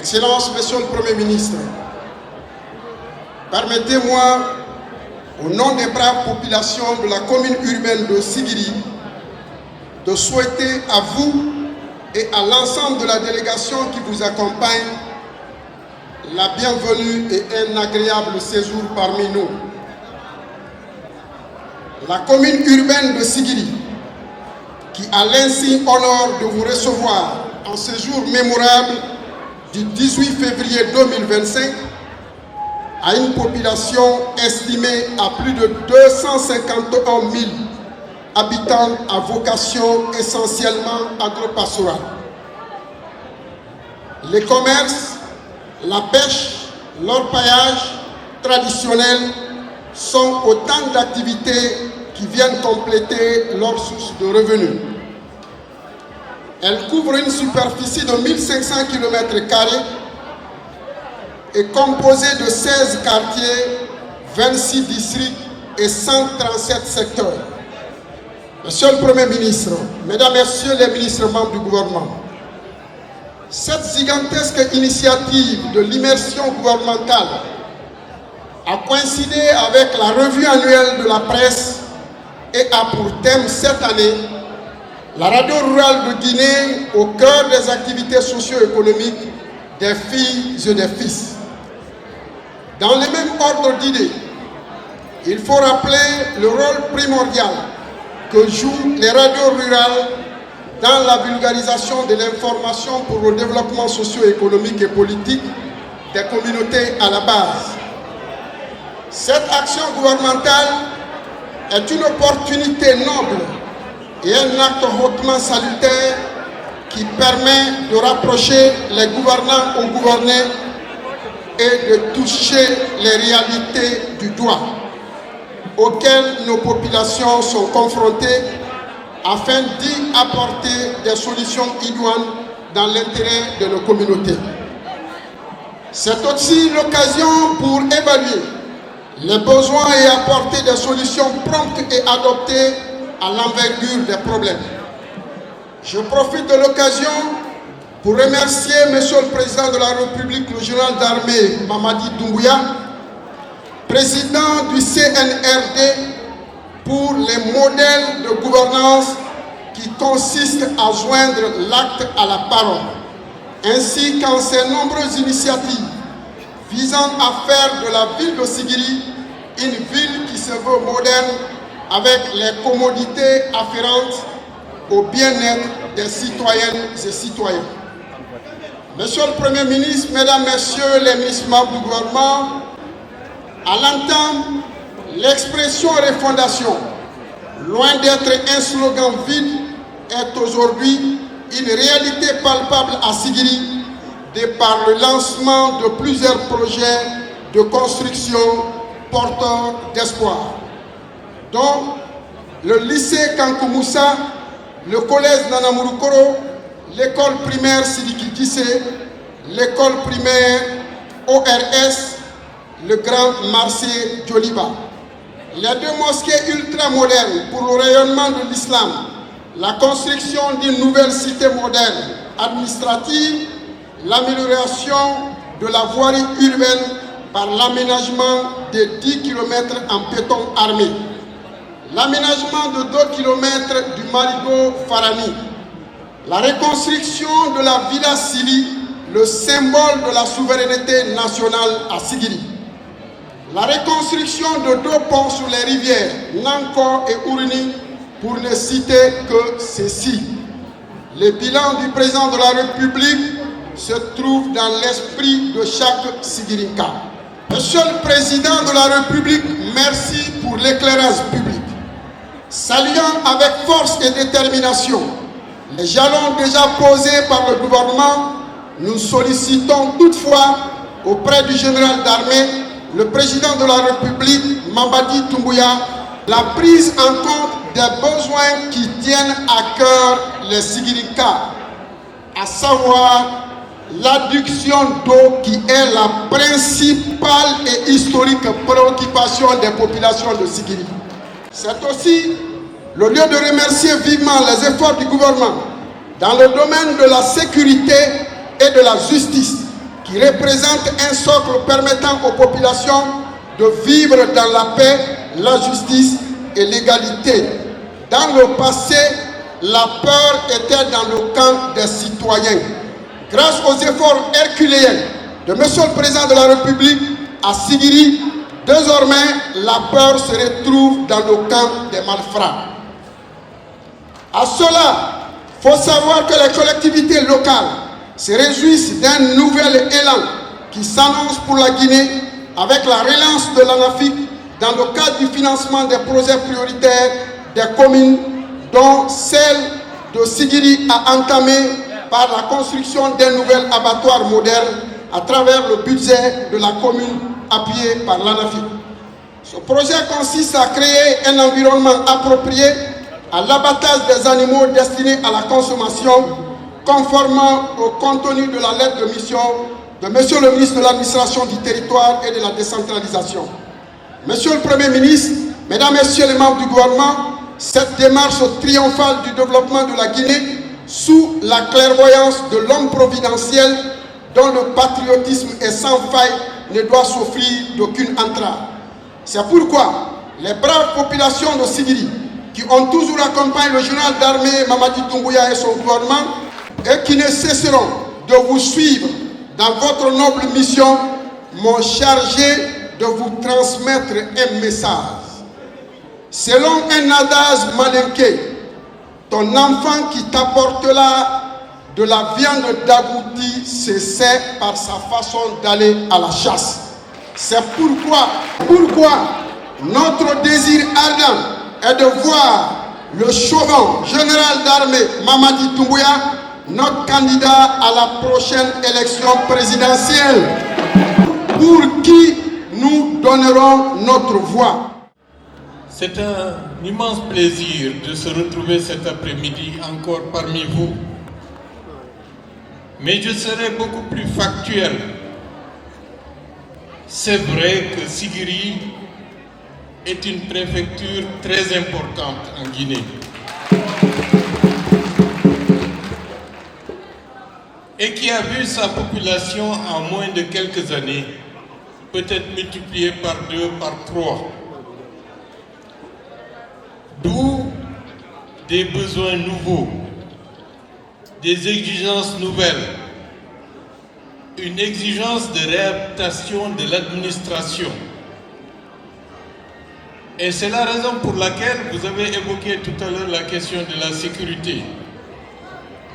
Excellence, Monsieur le Premier ministre, permettez-moi, au nom des braves populations de la commune urbaine de Sigiri, de souhaiter à vous et à l'ensemble de la délégation qui vous accompagne la bienvenue et un agréable séjour parmi nous. La commune urbaine de Sigiri, qui a l'insigne honneur de vous recevoir en ce jour mémorable du 18 février 2025, a une population estimée à plus de 251 000 habitants à vocation essentiellement agro-pastorale. Les commerces, la pêche, l'orpaillage traditionnel sont autant d'activités qui viennent compléter leur source de revenus. Elle couvre une superficie de 1500 km² et composée de 16 quartiers, 26 districts et 137 secteurs. Monsieur le Premier ministre, Mesdames, Messieurs les ministres membres du gouvernement, cette gigantesque initiative de l'immersion gouvernementale a coïncidé avec la revue annuelle de la presse et a pour thème cette année la radio rurale de Guinée au cœur des activités socio-économiques des filles et des fils. Dans le même ordre d'idées, il faut rappeler le rôle primordial que jouent les radios rurales dans la vulgarisation de l'information pour le développement socio-économique et politique des communautés à la base. Cette action gouvernementale est une opportunité noble et un acte hautement salutaire qui permet de rapprocher les gouvernants aux gouvernés et de toucher les réalités du doigt auxquelles nos populations sont confrontées afin d'y apporter des solutions idoines dans l'intérêt de nos communautés. C'est aussi l'occasion pour évaluer les besoins et apporter des solutions promptes et adoptées à l'envergure des problèmes. Je profite de l'occasion pour remercier Monsieur le Président de la République, le général d'armée Mamadi Doumbouya, président du CNRD, pour les modèles de gouvernance qui consistent à joindre l'acte à la parole, ainsi qu'en ses nombreuses initiatives visant à faire de la ville de Sigiri une ville qui se veut moderne avec les commodités afférentes au bien-être des citoyennes et citoyens. Monsieur le Premier ministre, Mesdames, Messieurs les ministres membres du gouvernement, à l'entame, l'expression refondation, loin d'être un slogan vide, est aujourd'hui une réalité palpable à Sigiri de par le lancement de plusieurs projets de construction porteurs d'espoir, dont le lycée Kankoumoussa, le collège Nanamurukoro, l'école primaire Sidiki Kissé, l'école primaire ORS, le grand marché Djoliba. Les deux mosquées ultramodernes pour le rayonnement de l'islam, la construction d'une nouvelle cité moderne administrative, l'amélioration de la voirie urbaine par l'aménagement de 10 km en béton armé, l'aménagement de 2 km du marigot Farani, la reconstruction de la Villa Sili, le symbole de la souveraineté nationale à Sigiri, la reconstruction de 2 ponts sur les rivières Nanko et Ourini, pour ne citer que ceci. Le bilan du président de la République se trouve dans l'esprit de chaque Sigirinka. Monsieur le Président de la République, merci pour l'éclairage public. Saluant avec force et détermination les jalons déjà posés par le gouvernement, nous sollicitons toutefois auprès du général d'armée, le président de la République, Mamadi Doumbouya, la prise en compte des besoins qui tiennent à cœur les Sigirinka, à savoir l'adduction d'eau qui est la principale et historique préoccupation des populations de Sigiri. C'est aussi le lieu de remercier vivement les efforts du gouvernement dans le domaine de la sécurité et de la justice qui représente un socle permettant aux populations de vivre dans la paix, la justice et l'égalité. Dans le passé, la peur était dans le camp des citoyens. Grâce aux efforts herculéens de M. le Président de la République à Sigiri, désormais la peur se retrouve dans le camp des malfrats. À cela, il faut savoir que les collectivités locales se réjouissent d'un nouvel élan qui s'annonce pour la Guinée avec la relance de l'ANAFIC dans le cadre du financement des projets prioritaires des communes, dont celle de Sigiri a entamé par la construction d'un nouvel abattoir moderne à travers le budget de la commune appuyé par l'ANAFIC. Ce projet consiste à créer un environnement approprié à l'abattage des animaux destinés à la consommation, conformément au contenu de la lettre de mission de Monsieur le ministre de l'Administration du Territoire et de la Décentralisation. Monsieur le Premier ministre, Mesdames, Messieurs les membres du gouvernement, cette démarche triomphale du développement de la Guinée, sous la clairvoyance de l'homme providentiel dont le patriotisme est sans faille, ne doit souffrir d'aucune entrave. C'est pourquoi les braves populations de Sigiri, qui ont toujours accompagné le général d'armée Mamadi Doumbouya et son gouvernement, et qui ne cesseront de vous suivre dans votre noble mission, m'ont chargé de vous transmettre un message. Selon un adage malinqué, ton enfant qui t'apportera de la viande d'agouti se sait par sa façon d'aller à la chasse. C'est pourquoi notre désir ardent est de voir le chauvin général d'armée Mamadi Doumbouya, notre candidat à la prochaine élection présidentielle, pour qui nous donnerons notre voix. C'est un immense plaisir de se retrouver cet après-midi encore parmi vous. Mais je serai beaucoup plus factuel. C'est vrai que Sigiri est une préfecture très importante en Guinée. Et qui a vu sa population en moins de quelques années peut-être multipliée par 2, par 3. D'où des besoins nouveaux, des exigences nouvelles, une exigence de réadaptation de l'administration. Et c'est la raison pour laquelle vous avez évoqué tout à l'heure la question de la sécurité.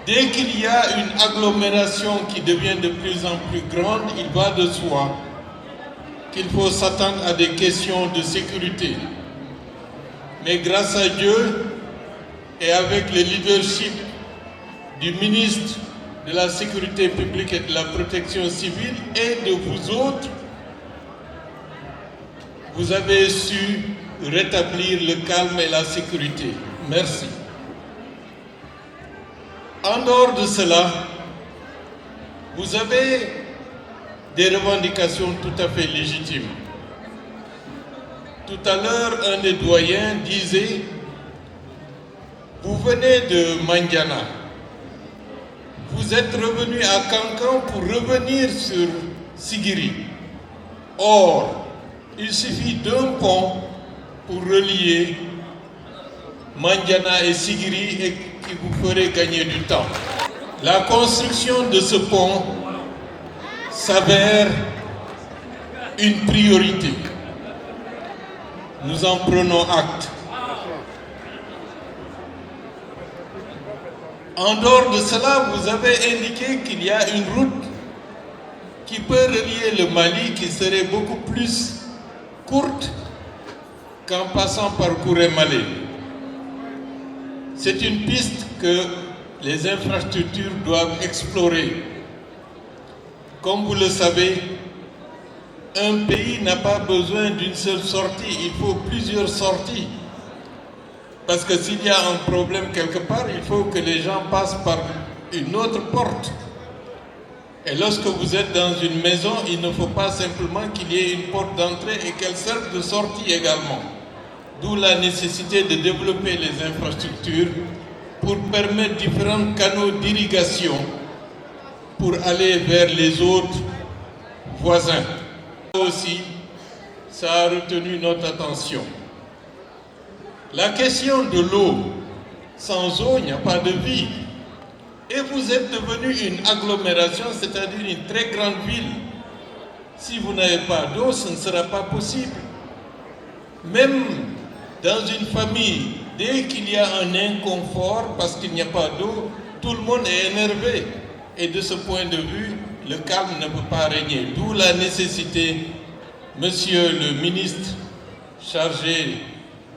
Dès qu'il y a une agglomération qui devient de plus en plus grande, il va de soi qu'il faut s'attendre à des questions de sécurité. Mais grâce à Dieu et avec le leadership du ministre de la Sécurité publique et de la Protection civile et de vous autres, vous avez su rétablir le calme et la sécurité. Merci. En dehors de cela, vous avez des revendications tout à fait légitimes. Tout à l'heure, un des doyens disait « Vous venez de Mandiana, vous êtes revenu à Kankan pour revenir sur Sigiri. Or, il suffit d'un pont pour relier Mandiana et Sigiri et qui vous ferait gagner du temps. La construction de ce pont s'avère une priorité. Nous en prenons acte. En dehors de cela, vous avez indiqué qu'il y a une route qui peut relier le Mali qui serait beaucoup plus courte qu'en passant par Kouré-Malé. C'est une piste que les infrastructures doivent explorer. Comme vous le savez, un pays n'a pas besoin d'une seule sortie, il faut plusieurs sorties. Parce que s'il y a un problème quelque part, il faut que les gens passent par une autre porte. Et lorsque vous êtes dans une maison, il ne faut pas simplement qu'il y ait une porte d'entrée et qu'elle serve de sortie également. D'où la nécessité de développer les infrastructures pour permettre différents canaux d'irrigation pour aller vers les autres voisins. Aussi, ça a retenu notre attention. La question de l'eau, sans eau, il n'y a pas de vie. Et vous êtes devenu une agglomération, c'est-à-dire une très grande ville. Si vous n'avez pas d'eau, ce ne sera pas possible. Même dans une famille, dès qu'il y a un inconfort parce qu'il n'y a pas d'eau, tout le monde est énervé. Et de ce point de vue, le calme ne peut pas régner. D'où la nécessité, monsieur le ministre chargé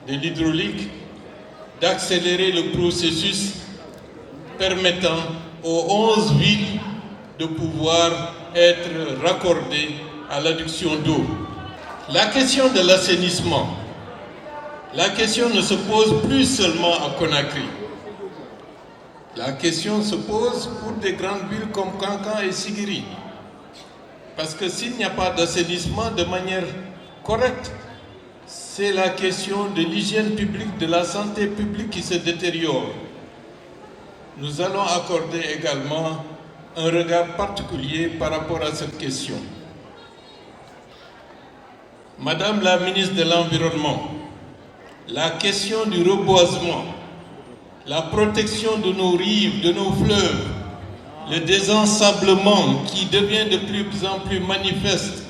de l'hydraulique, d'accélérer le processus permettant aux 11 villes de pouvoir être raccordées à l'adduction d'eau. La question de l'assainissement, la question ne se pose plus seulement à Conakry. La question se pose pour des grandes villes comme Kankan et Sigiri. Parce que s'il n'y a pas d'assainissement de manière correcte, c'est la question de l'hygiène publique, de la santé publique qui se détériore. Nous allons accorder également un regard particulier par rapport à cette question. Madame la ministre de l'Environnement, la question du reboisement, la protection de nos rives, de nos fleuves, le désensablement qui devient de plus en plus manifeste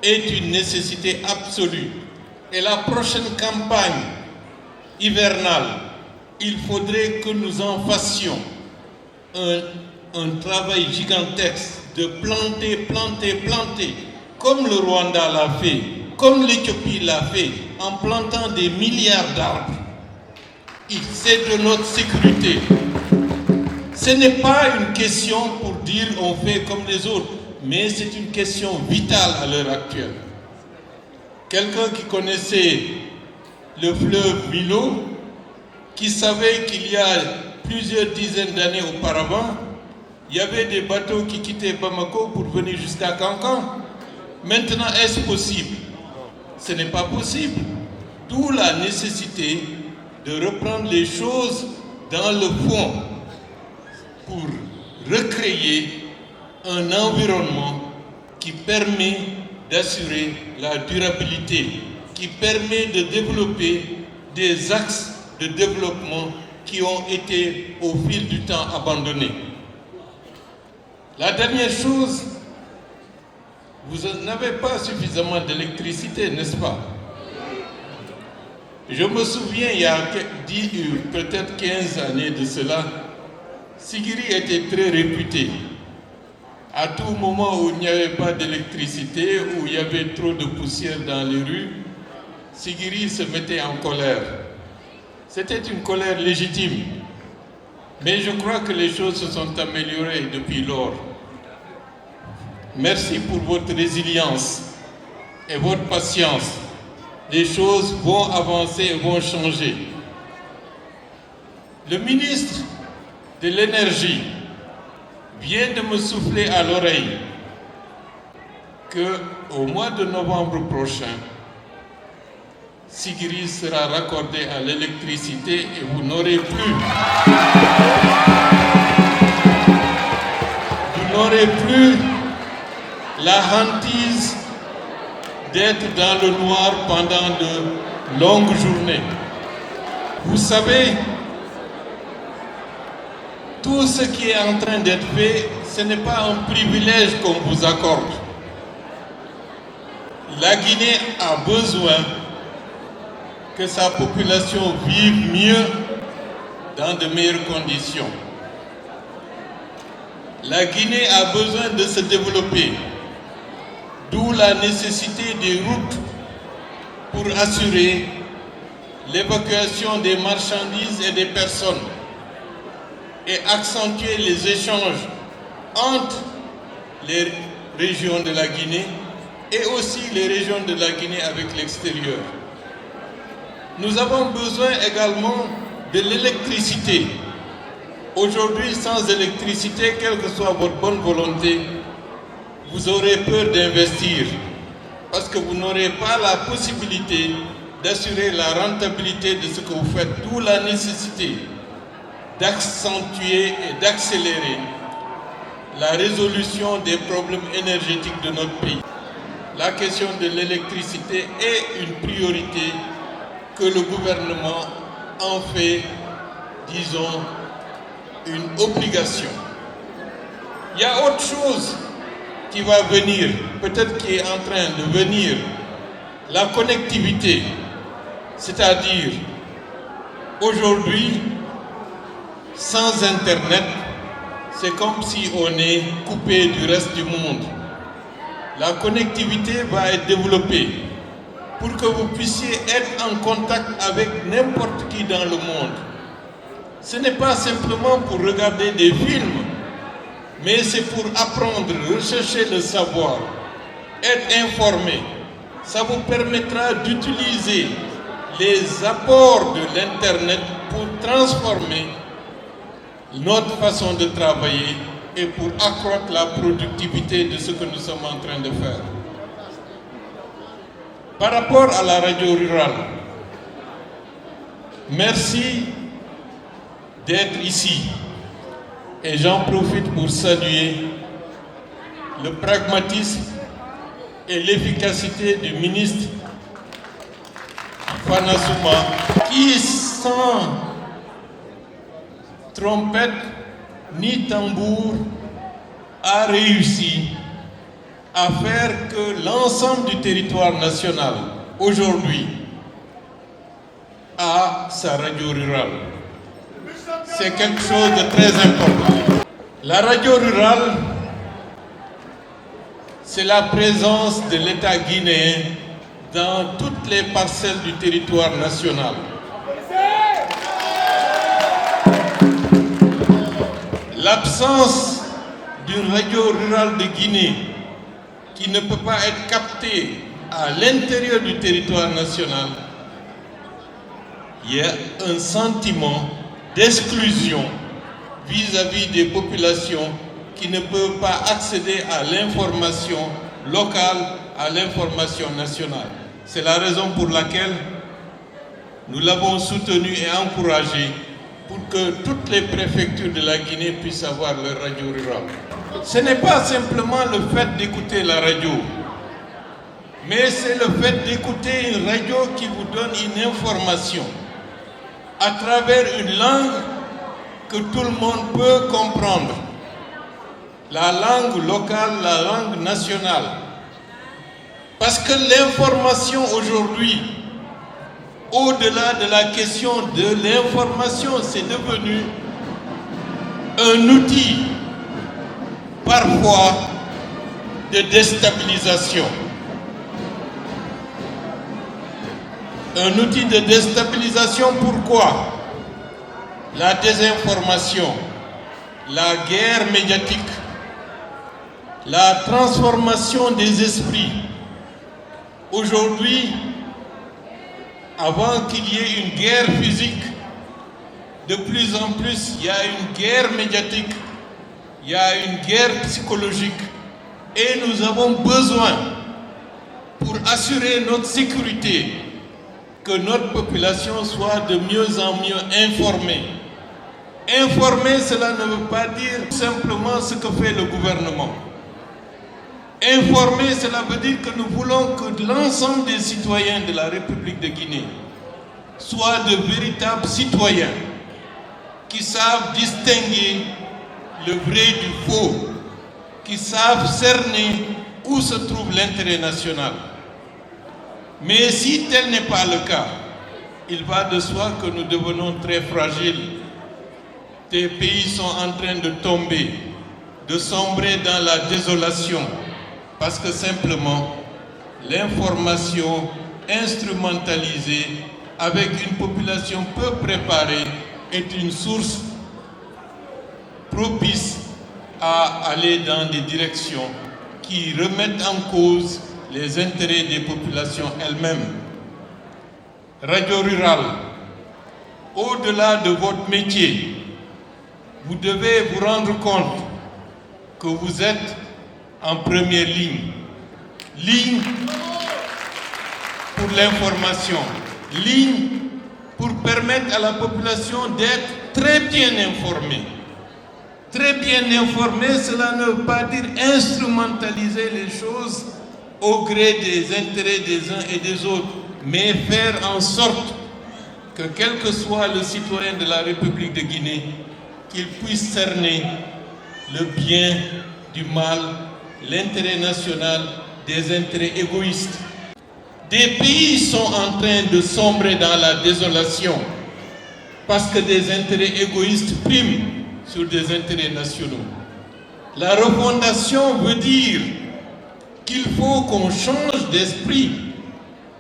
est une nécessité absolue. Et la prochaine campagne hivernale, il faudrait que nous en fassions un travail gigantesque de planter, comme le Rwanda l'a fait, comme l'Éthiopie l'a fait, en plantant des milliards d'arbres. C'est de notre sécurité. Ce n'est pas une question pour dire on fait comme les autres, mais c'est une question vitale à l'heure actuelle. Quelqu'un qui connaissait le fleuve Milo, qui savait qu'il y a plusieurs dizaines d'années auparavant, il y avait des bateaux qui quittaient Bamako pour venir jusqu'à Kankan. Maintenant, est-ce possible? Ce n'est pas possible. D'où la nécessité de reprendre les choses dans le fond pour recréer un environnement qui permet d'assurer la durabilité, qui permet de développer des axes de développement qui ont été au fil du temps abandonnés. La dernière chose, vous n'avez pas suffisamment d'électricité, n'est-ce pas? Je me souviens, il y a peut-être 15 années de cela, Sigiri était très réputé. À tout moment où il n'y avait pas d'électricité, où il y avait trop de poussière dans les rues, Sigiri se mettait en colère. C'était une colère légitime. Mais je crois que les choses se sont améliorées depuis lors. Merci pour votre résilience et votre patience. Les choses vont avancer et vont changer. Le ministre de l'Énergie vient de me souffler à l'oreille qu'au mois de novembre prochain, Sigiri sera raccordé à l'électricité et vous n'aurez plus la hantise d'être dans le noir pendant de longues journées. Vous savez, tout ce qui est en train d'être fait, ce n'est pas un privilège qu'on vous accorde. La Guinée a besoin que sa population vive mieux dans de meilleures conditions. La Guinée a besoin de se développer, d'où la nécessité des routes pour assurer l'évacuation des marchandises et des personnes et accentuer les échanges entre les régions de la Guinée et aussi les régions de la Guinée avec l'extérieur. Nous avons besoin également de l'électricité. Aujourd'hui, sans électricité, quelle que soit votre bonne volonté, vous aurez peur d'investir parce que vous n'aurez pas la possibilité d'assurer la rentabilité de ce que vous faites, d'où la nécessité d'accentuer et d'accélérer la résolution des problèmes énergétiques de notre pays. La question de l'électricité est une priorité que le gouvernement en fait, disons, une obligation. Il y a autre chose qui va venir, peut-être qui est en train de venir, la connectivité, c'est-à-dire aujourd'hui, sans Internet, c'est comme si on est coupé du reste du monde. La connectivité va être développée pour que vous puissiez être en contact avec n'importe qui dans le monde. Ce n'est pas simplement pour regarder des films, mais c'est pour apprendre, rechercher le savoir, être informé. Ça vous permettra d'utiliser les apports de l'Internet pour transformer notre façon de travailler et pour accroître la productivité de ce que nous sommes en train de faire. Par rapport à la radio rurale, merci d'être ici et j'en profite pour saluer le pragmatisme et l'efficacité du ministre Fana Souma qui, sans trompette ni tambour, a réussi à faire que l'ensemble du territoire national aujourd'hui a sa radio rurale. C'est quelque chose de très important. La radio rurale, c'est la présence de l'État guinéen dans toutes les parcelles du territoire national. L'absence d'une radio rurale de Guinée qui ne peut pas être captée à l'intérieur du territoire national, il y a un sentiment d'exclusion vis-à-vis des populations qui ne peuvent pas accéder à l'information locale, à l'information nationale. C'est la raison pour laquelle nous l'avons soutenu et encouragé pour que toutes les préfectures de la Guinée puissent avoir leur radio rurale. Ce n'est pas simplement le fait d'écouter la radio, mais c'est le fait d'écouter une radio qui vous donne une information à travers une langue que tout le monde peut comprendre. La langue locale, la langue nationale. Parce que l'information aujourd'hui, au-delà de la question de l'information, c'est devenu un outil parfois de déstabilisation. Un outil de déstabilisation, pourquoi? La désinformation, la guerre médiatique, la transformation des esprits. Aujourd'hui, avant qu'il y ait une guerre physique, de plus en plus, il y a une guerre médiatique, il y a une guerre psychologique. Et nous avons besoin, pour assurer notre sécurité, que notre population soit de mieux en mieux informée. Informer, cela ne veut pas dire simplement ce que fait le gouvernement. Informer, cela veut dire que nous voulons que l'ensemble des citoyens de la République de Guinée soient de véritables citoyens qui savent distinguer le vrai du faux, qui savent cerner où se trouve l'intérêt national. Mais si tel n'est pas le cas, il va de soi que nous devenons très fragiles. Des pays sont en train de tomber, de sombrer dans la désolation, parce que simplement l'information instrumentalisée avec une population peu préparée est une source propice à aller dans des directions qui remettent en cause les intérêts des populations elles-mêmes. Radio rurale, au-delà de votre métier, vous devez vous rendre compte que vous êtes en première ligne. Ligne pour l'information, ligne pour permettre à la population d'être très bien informée, Très bien informer, cela ne veut pas dire instrumentaliser les choses au gré des intérêts des uns et des autres, mais faire en sorte que quel que soit le citoyen de la République de Guinée, qu'il puisse cerner le bien du mal, l'intérêt national des intérêts égoïstes. Des pays sont en train de sombrer dans la désolation parce que des intérêts égoïstes priment sur des intérêts nationaux. La refondation veut dire qu'il faut qu'on change d'esprit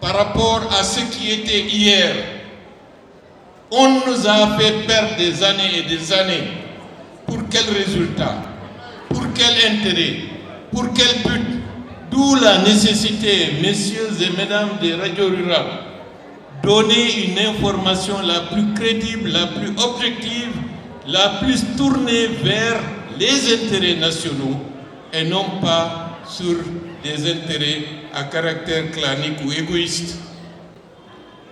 par rapport à ce qui était hier. On nous a fait perdre des années et des années. Pour quel résultat? Pour quel intérêt? Pour quel but? D'où la nécessité, messieurs et mesdames des radios rurales, donner une information la plus crédible, la plus objective, la plus tournée vers les intérêts nationaux et non pas sur des intérêts à caractère clanique ou égoïste.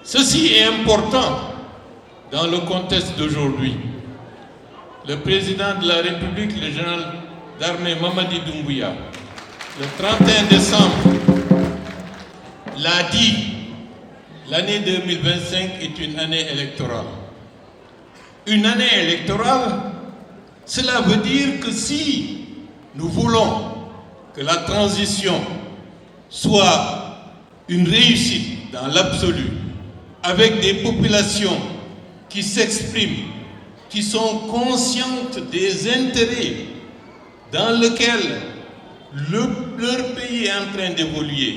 Ceci est important dans le contexte d'aujourd'hui. Le président de la République, le général d'armée Mamadi Doumbouya, le 31 décembre, l'a dit, l'année 2025 est une année électorale. Une année électorale, cela veut dire que si nous voulons que la transition soit une réussite dans l'absolu, avec des populations qui s'expriment, qui sont conscientes des intérêts dans lesquels leur pays est en train d'évoluer,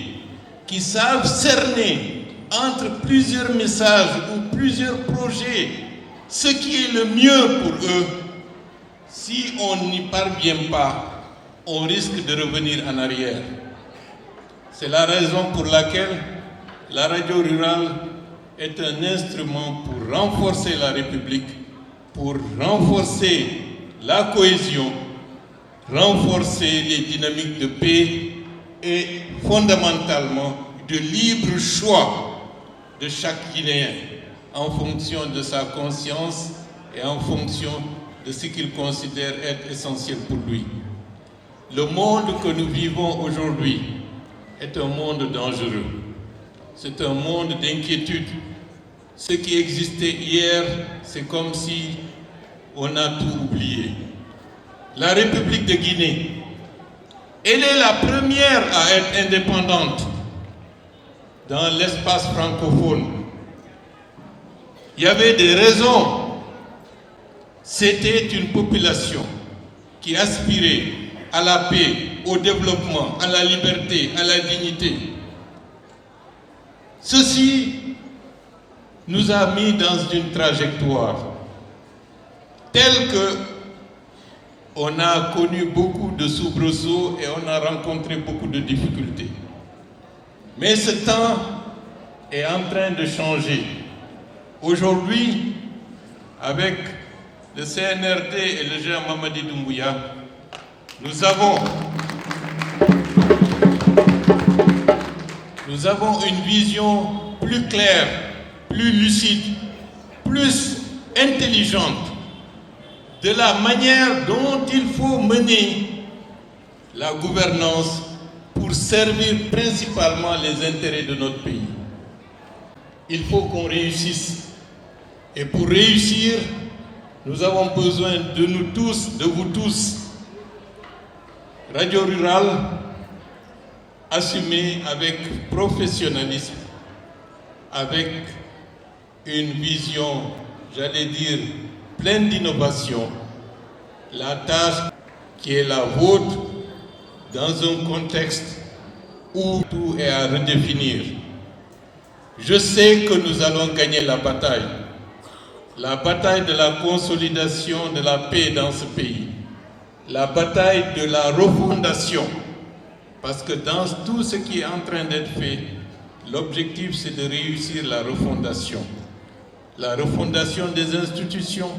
qui savent cerner entre plusieurs messages ou plusieurs projets ce qui est le mieux pour eux. Si on n'y parvient pas, on risque de revenir en arrière. C'est la raison pour laquelle la radio rurale est un instrument pour renforcer la République, pour renforcer la cohésion, renforcer les dynamiques de paix et fondamentalement de libre choix de chaque Guinéen en fonction de sa conscience et en fonction de ce qu'il considère être essentiel pour lui. Le monde que nous vivons aujourd'hui est un monde dangereux. C'est un monde d'inquiétude. Ce qui existait hier, c'est comme si on a tout oublié. La République de Guinée, elle est la première à être indépendante dans l'espace francophone. Il y avait des raisons. C'était une population qui aspirait à la paix, au développement, à la liberté, à la dignité. Ceci nous a mis dans une trajectoire telle que on a connu beaucoup de soubresauts et on a rencontré beaucoup de difficultés. Mais ce temps est en train de changer. Aujourd'hui, avec le CNRD et le général Mamadi Doumbouya, nous avons une vision plus claire, plus lucide, plus intelligente de la manière dont il faut mener la gouvernance pour servir principalement les intérêts de notre pays. Il faut qu'on réussisse. Et pour réussir, nous avons besoin de nous tous, de vous tous. Radio Rurale, assumée avec professionnalisme, avec une vision, j'allais dire, pleine d'innovation, la tâche qui est la vôtre dans un contexte où tout est à redéfinir. Je sais que nous allons gagner la bataille de la consolidation de la paix dans ce pays, la bataille de la refondation, parce que dans tout ce qui est en train d'être fait, l'objectif c'est de réussir la refondation des institutions,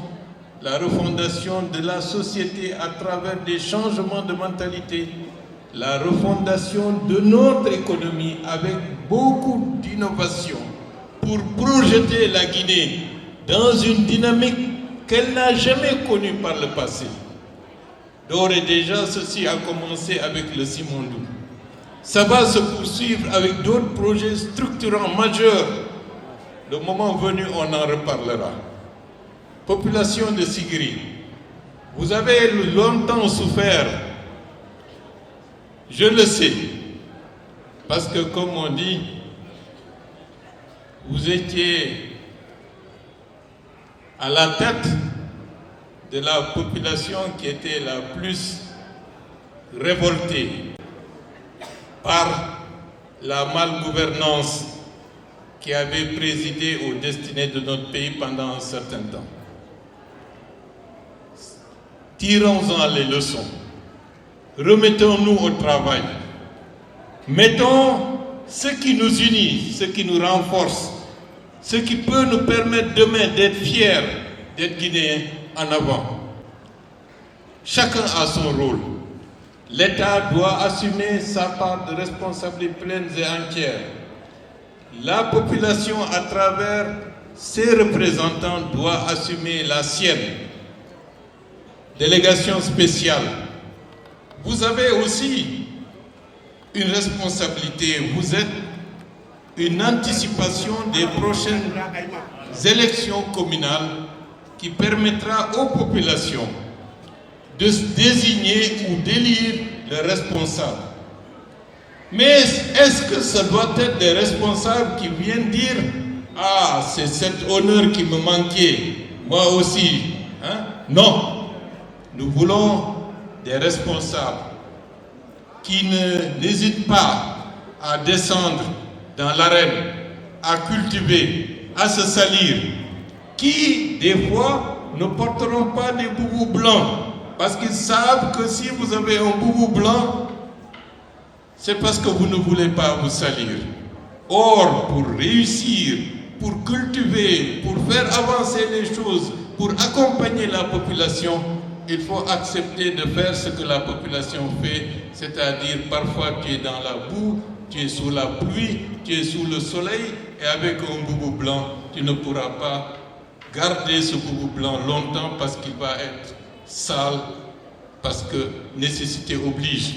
la refondation de la société à travers des changements de mentalité, la refondation de notre économie avec beaucoup d'innovation pour projeter la Guinée dans une dynamique qu'elle n'a jamais connue par le passé. D'ores et déjà, ceci a commencé avec le Simandou. Ça va se poursuivre avec d'autres projets structurants majeurs. Le moment venu, on en reparlera. Population de Sigiri, vous avez longtemps souffert. Je le sais. Parce que, comme on dit, vous étiez à la tête de la population qui était la plus révoltée par la malgouvernance qui avait présidé aux destinées de notre pays pendant un certain temps. Tirons-en les leçons. Remettons-nous au travail. Mettons ce qui nous unit, ce qui nous renforce, ce qui peut nous permettre demain d'être fiers d'être Guinéens en avant. Chacun a son rôle. L'État doit assumer sa part de responsabilité pleine et entière. La population, à travers ses représentants, doit assumer la sienne. Délégation spéciale. Vous avez aussi une responsabilité. Vous êtes une anticipation des prochaines élections communales qui permettra aux populations de se désigner ou d'élire les responsables. Mais est-ce que ça doit être des responsables qui viennent dire « Ah, c'est cet honneur qui me manquait, moi aussi. » Non, nous voulons des responsables qui n'hésitent pas à descendre dans l'arène, à cultiver, à se salir, qui, des fois, ne porteront pas des boubous blancs, parce qu'ils savent que si vous avez un boubou blanc, c'est parce que vous ne voulez pas vous salir. Or, pour réussir, pour cultiver, pour faire avancer les choses, pour accompagner la population, il faut accepter de faire ce que la population fait, c'est-à-dire parfois tu es dans la boue, tu es sous la pluie, tu es sous le soleil, et avec un boubou blanc, tu ne pourras pas garder ce boubou blanc longtemps parce qu'il va être sale, parce que nécessité oblige.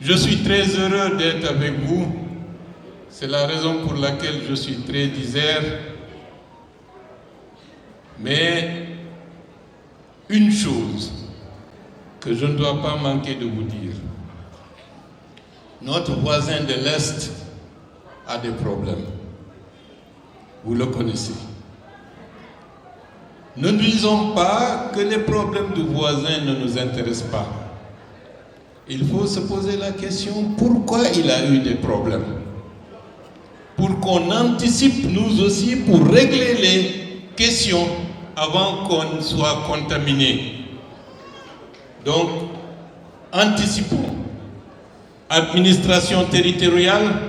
Je suis très heureux d'être avec vous. C'est la raison pour laquelle je suis très disert. Mais une chose que je ne dois pas manquer de vous dire. Notre voisin de l'Est a des problèmes. Vous le connaissez. Ne disons pas que les problèmes du voisin ne nous intéressent pas. Il faut se poser la question pourquoi il a eu des problèmes. Pour qu'on anticipe nous aussi pour régler les questions avant qu'on soit contaminé. Donc, anticipons. Administration territoriale,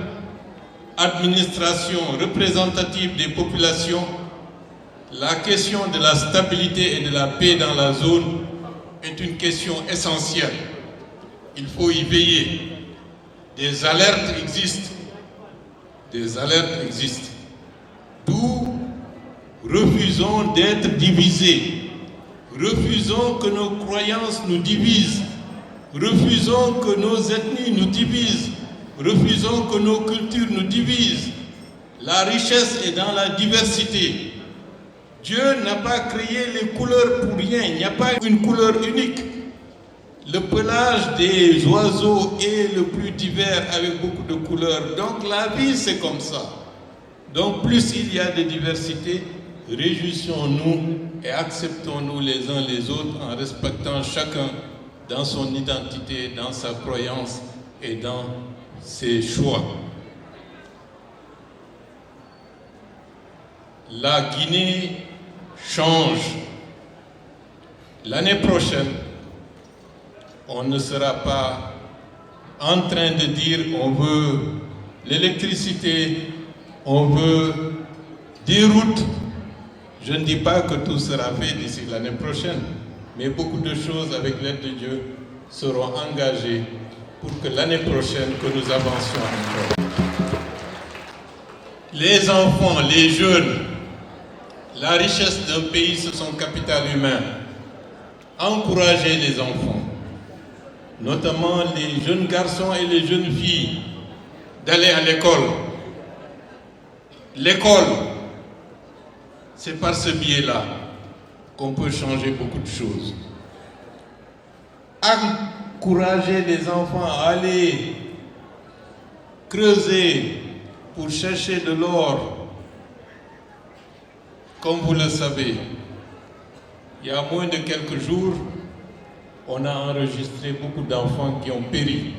administration représentative des populations, la question de la stabilité et de la paix dans la zone est une question essentielle. Il faut y veiller. Des alertes existent. Des alertes existent. D'où refusons d'être divisés. Refusons que nos croyances nous divisent. Refusons que nos ethnies nous divisent. Refusons que nos cultures nous divisent. La richesse est dans la diversité. Dieu n'a pas créé les couleurs pour rien. Il n'y a pas une couleur unique. Le pelage des oiseaux est le plus divers avec beaucoup de couleurs. Donc la vie, c'est comme ça. Donc plus il y a de diversité, réjouissons-nous et acceptons-nous les uns les autres en respectant chacun dans son identité, dans sa croyance et dans ses choix. La Guinée change. L'année prochaine, on ne sera pas en train de dire on veut l'électricité, on veut des routes. Je ne dis pas que tout sera fait d'ici l'année prochaine, mais beaucoup de choses avec l'aide de Dieu seront engagées pour que l'année prochaine que nous avancions encore. Les enfants, les jeunes, la richesse d'un pays, c'est son capital humain. encourager les enfants, notamment les jeunes garçons et les jeunes filles, d'aller à l'école. L'école, c'est par ce biais-là qu'on peut changer beaucoup de choses. Encourager les enfants à aller creuser pour chercher de l'or. Comme vous le savez, il y a moins de quelques jours, on a enregistré beaucoup d'enfants qui ont péri.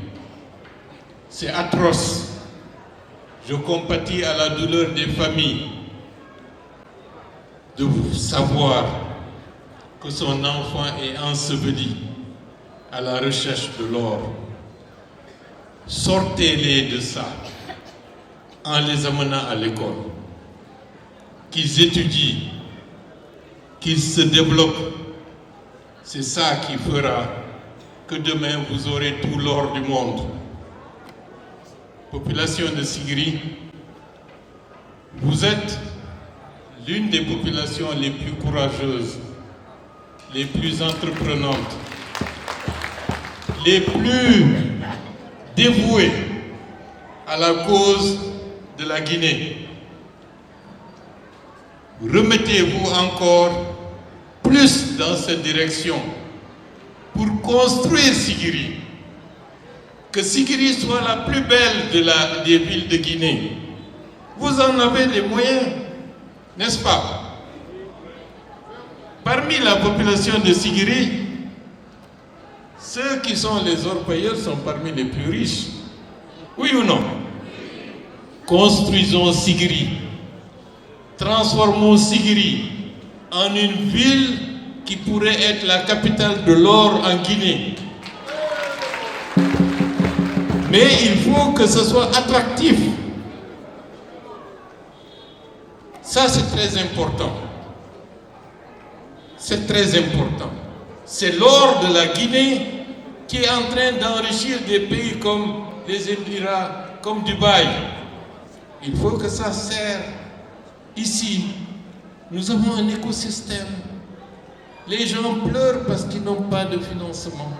C'est atroce. Je compatis à la douleur des familles de savoir que son enfant est enseveli à la recherche de l'or. Sortez-les de ça en les amenant à l'école. Qu'ils étudient, qu'ils se développent. C'est ça qui fera que demain vous aurez tout l'or du monde. Population de Sigiri, vous êtes l'une des populations les plus courageuses, les plus entreprenantes, les plus dévouées à la cause de la Guinée. Remettez-vous encore plus dans cette direction pour construire Sigiri. Que Sigiri soit la plus belle des villes de Guinée. Vous en avez les moyens, n'est-ce pas? Parmi la population de Sigiri, ceux qui sont les orpailleurs sont parmi les plus riches. Oui ou non? Construisons Sigiri. Transformons Sigiri en une ville qui pourrait être la capitale de l'or en Guinée. Mais il faut que ce soit attractif. Ça, c'est très important. C'est très important. C'est l'or de la Guinée qui est en train d'enrichir des pays comme les Émirats, comme Dubaï. Il faut que ça serve. Ici, nous avons un écosystème. Les gens pleurent parce qu'ils n'ont pas de financement.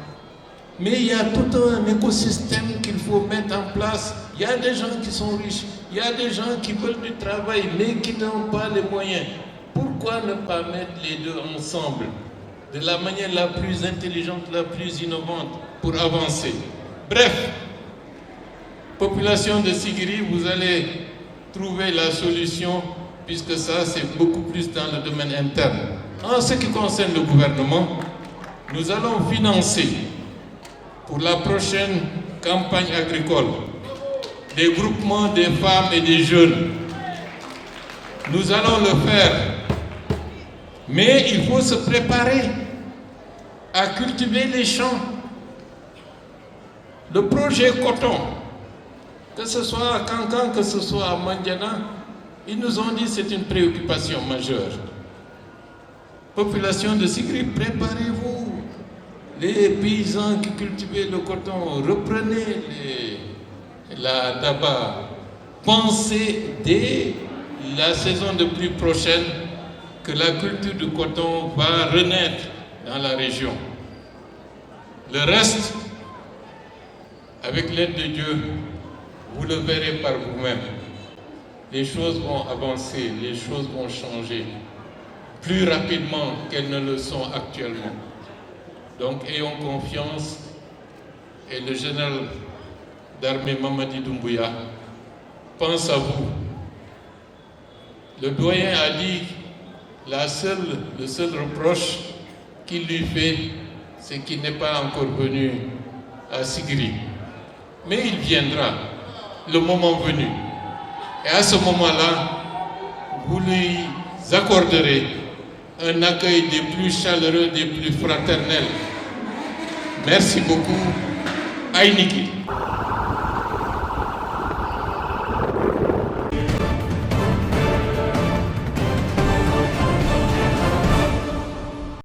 Mais il y a tout un écosystème qu'il faut mettre en place. Il y a des gens qui sont riches, il y a des gens qui veulent du travail, mais qui n'ont pas les moyens. Pourquoi ne pas mettre les deux ensemble, de la manière la plus intelligente, la plus innovante, pour avancer? Bref, population de Sigiri, vous allez trouver la solution, puisque ça, c'est beaucoup plus dans le domaine interne. En ce qui concerne le gouvernement, nous allons financer pour la prochaine campagne agricole des groupements des femmes et des jeunes. Nous allons le faire, mais il faut se préparer à cultiver les champs. Le projet coton, que ce soit à Kankan, que ce soit à Mandiana, ils nous ont dit que c'est une préoccupation majeure. Population de Sigiri, préparez-vous. Les paysans qui cultivaient le coton, reprenez la daba. Pensez dès la saison de pluie prochaine que la culture du coton va renaître dans la région. Le reste, avec l'aide de Dieu, vous le verrez par vous-même. Les choses vont avancer, les choses vont changer plus rapidement qu'elles ne le sont actuellement. Donc ayons confiance, et le général d'armée Mamadi Doumbouya pense à vous. Le doyen a dit le seul reproche qu'il lui fait, c'est qu'il n'est pas encore venu à Sigiri. Mais il viendra, le moment venu. Et à ce moment-là, vous lui accorderez un accueil des plus chaleureux, des plus fraternels. Merci beaucoup. Ainiki.